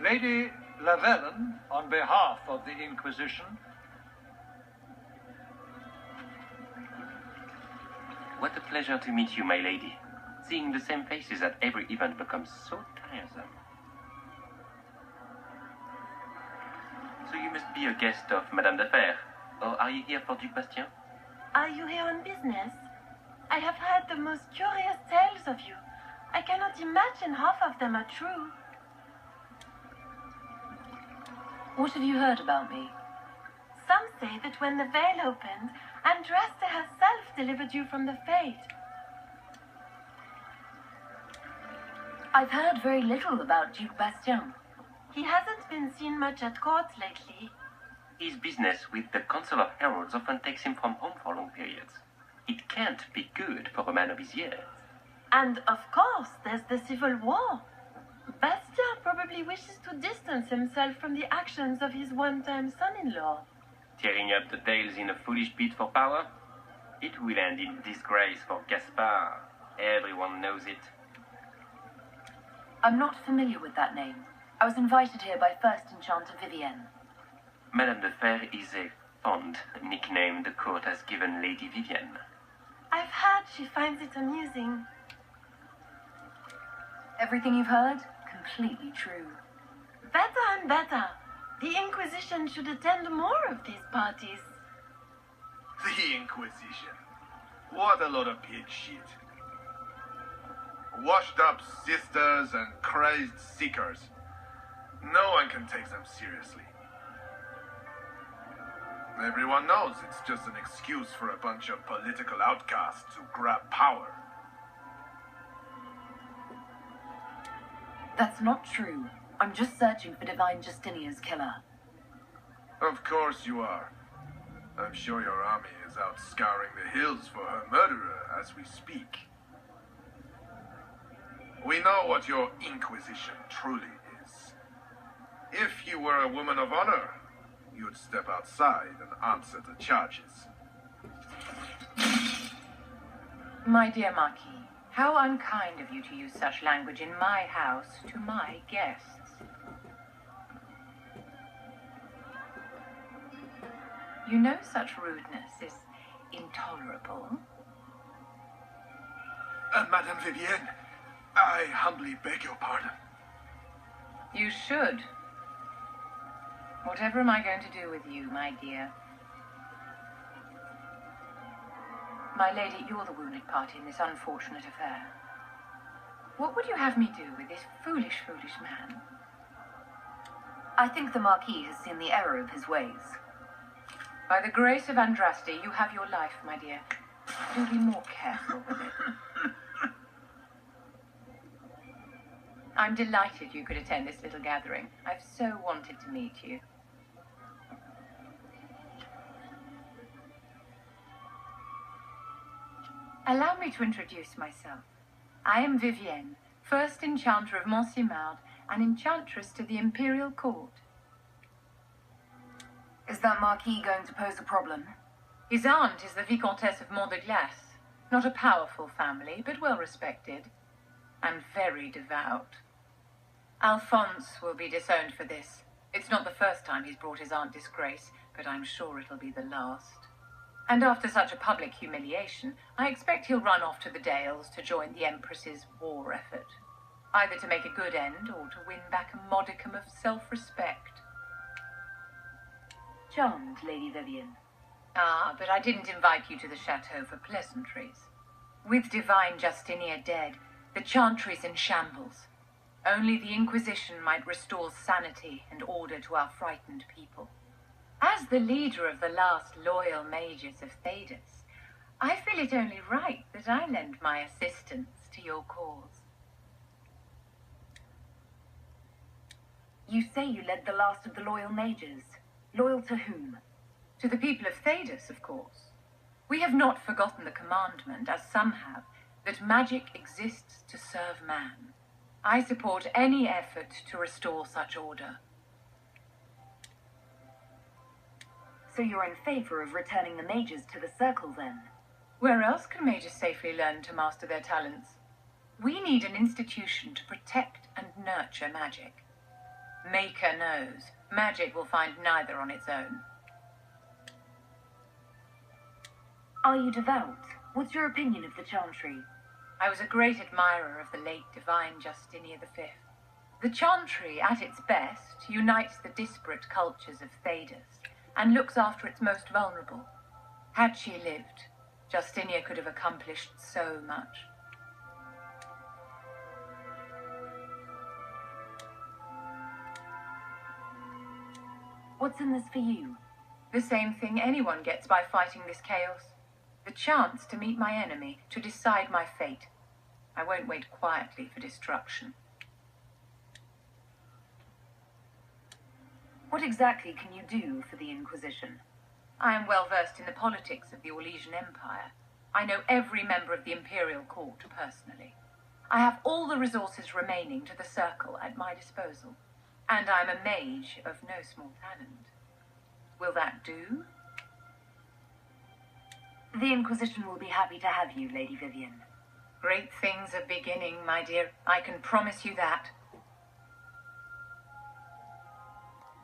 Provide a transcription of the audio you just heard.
Lady Lavellen, on behalf of the Inquisition. What a pleasure to meet you, my lady. Seeing the same faces at every event becomes so tiresome. So you must be a guest of Madame de Fer, or are you here for Duc Bastien? Are you here on business? I have heard the most curious tales of you. I cannot imagine half of them are true. What have you heard about me? Some say that when the veil opened, Andraste herself delivered you from the Fate. I've heard very little about Duc Bastien. He hasn't been seen much at court lately. His business with the Council of Heralds often takes him from home for long periods. It can't be good for a man of his years. And of course, there's the civil war. Bastien probably wishes to distance himself from the actions of his one-time son-in-law. Tearing up the tails in a foolish bid for power? It will end in disgrace for Gaspard. Everyone knows it. I'm not familiar with that name. I was invited here by First Enchanter Vivienne. Madame de Fer is a fond nickname the court has given Lady Vivienne. I've heard she finds it amusing. Everything you've heard? Completely true. Better and better. The Inquisition should attend more of these parties. The Inquisition. What a lot of pig shit. Washed up sisters and crazed seekers. No one can take them seriously. Everyone knows it's just an excuse for a bunch of political outcasts to grab power. That's not true. I'm just searching for Divine Justinia's killer. Of course you are. I'm sure your army is out scouring the hills for her murderer as we speak. We know what your Inquisition truly is. If you were a woman of honor, you'd step outside and answer the charges. My dear Marquis, how unkind of you to use such language in my house to my guests. You know such rudeness is intolerable. Madame Vivienne, I humbly beg your pardon. You should. Whatever am I going to do with you, my dear? My lady, you're the wounded party in this unfortunate affair. What would you have me do with this foolish, foolish man? I think the Marquis has seen the error of his ways. By the grace of Andraste, you have your life, my dear. Do be more careful with it. I'm delighted you could attend this little gathering. I've so wanted to meet you. Allow me to introduce myself. I am Vivienne, first enchanter of Monsimard, and enchantress to the Imperial Court. Is that Marquis going to pose a problem? His aunt is the Vicomtesse of Mont de Glace. Not a powerful family, but well respected. And very devout. Alphonse will be disowned for this. It's not the first time he's brought his aunt disgrace, but I'm sure it'll be the last. And after such a public humiliation, I expect he'll run off to the Dales to join the Empress's war effort. Either to make a good end, or to win back a modicum of self-respect. Charmed, Lady Vivienne. Ah, but I didn't invite you to the chateau for pleasantries. With Divine Justinia dead, the Chantry's in shambles. Only the Inquisition might restore sanity and order to our frightened people. As the leader of the last loyal mages of Thedas, I feel it only right that I lend my assistance to your cause. You say you led the last of the loyal mages. Loyal to whom? To the people of Thedas, of course. We have not forgotten the commandment, as some have, that magic exists to serve man. I support any effort to restore such order. So you're in favor of returning the mages to the Circle, then? Where else can mages safely learn to master their talents? We need an institution to protect and nurture magic. Maker knows. Magic will find neither on its own. Are you devout? What's your opinion of the Chantry? I was a great admirer of the late divine Justinia V. The Chantry, at its best, unites the disparate cultures of Thedas and looks after its most vulnerable. Had she lived, Justinia could have accomplished so much. What's in this for you? The same thing anyone gets by fighting this chaos. The chance to meet my enemy, to decide my fate. I won't wait quietly for destruction. What exactly can you do for the Inquisition? I am well versed in the politics of the Orlesian Empire. I know every member of the Imperial Court personally. I have all the resources remaining to the Circle at my disposal. And I'm a mage of no small talent. Will that do? The Inquisition will be happy to have you, Lady Vivian. Great things are beginning, my dear. I can promise you that.